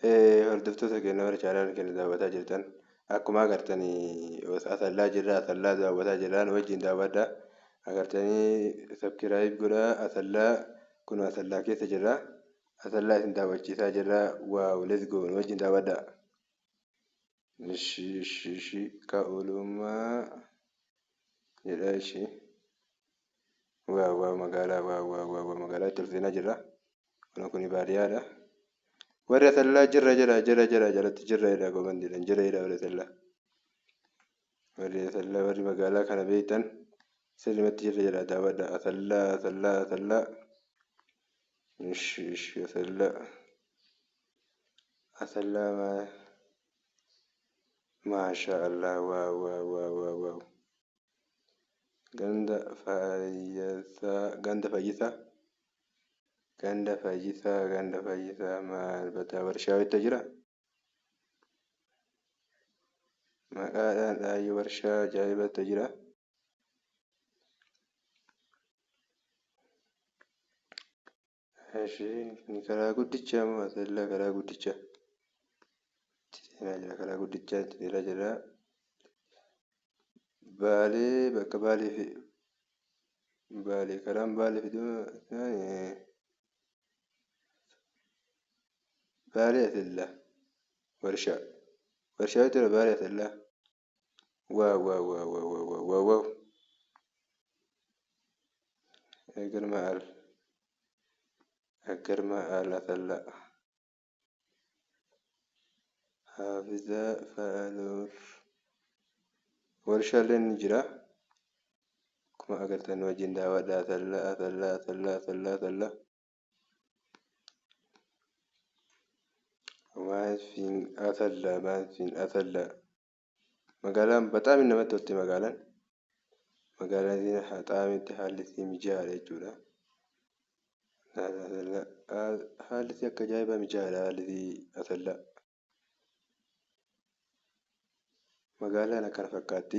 Hordoftoota keenya warra chaanal keenya daawwataa jirtan akkuma agartanii asallaa jirra. Asallaa daawwataa jirra. Nu wajjin daawwadhaa. Agartanii sabskiraayib godhaa. Asallaa kun asallaa keessa jirra. Asallaa isin daawwachiisaa jirra. Waaw let's go nu wajjin daawwadhaa. Ka oolmaa jedha ishee. Waaw magaalaa itti ol seenaa jirra. Kun baadiyyaadha. Warri asallaa jira jalatti jirra jedha komandiidhaan jira jedha warri asallaa. Warri magaalaa kana beektan sirrimatti jirra jedha daawwadha. Asallaa. Asallaa maashaa Allah waaw. Ganda fayyisaa maal bataa warshaa wayita jira. Maqaadhaan dhaayyee warshaa ajaa'ibatti jira. Karaa guddicha moo asallaa karaa guddicha? Karaa guddichaa itti deemaa jira. Baalee bakka Baalee karaan Baalee fiduu Baalee asallaa warshaa jira Baalee asallaa. Waaw. Agar maal asallaa. Haafizaa Faaluur warshaaleen ni jira. Akkuma agartan wajjin daawwadhaa. Asallaa. Asallaa. Magaalaan bataami namatti tolti magaalaan. Magaalaan haxaamitti haalli isii mijaa'aadha jechuudha. Haalli isii akka ajaa'ibaa mijaa'aadha haalli isii asallaa. Magaalaan akkana fakkaatti.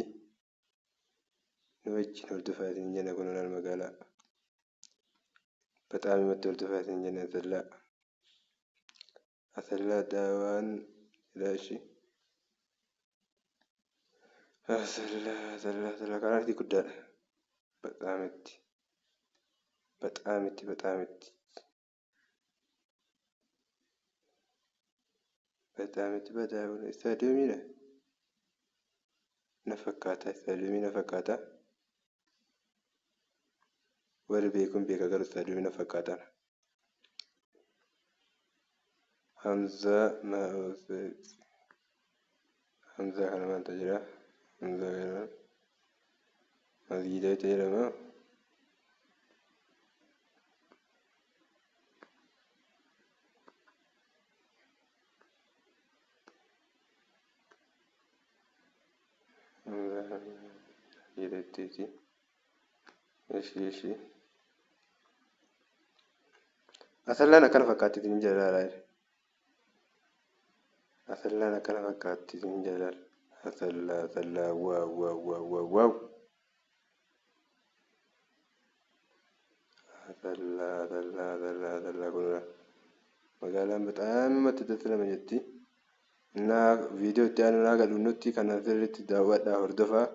Nu wajjin hordofaa isin jenna kun magaalaa. Bataami namatti hordofaa isin jenna asallaa. Asallaa daawwan ilaashi. Asallaa karaan isii guddaadha. Bataamitti. Istaadiyoomidha. Na fakkaata. Warri beekuun beeka garuu istaadiyoomii na fakkaata. Hamzaa kana maaltu jira? Masgiida itti jedhama. Asallaan akkana fakkaatti isin jaalala. Asallaa. Waaw. Asallaa kun magaalaan bataami namatti tolti nama jetti. Viidiyoo itti aanu naa gadhuunutti kan asirratti daawwadhaa hordofaa.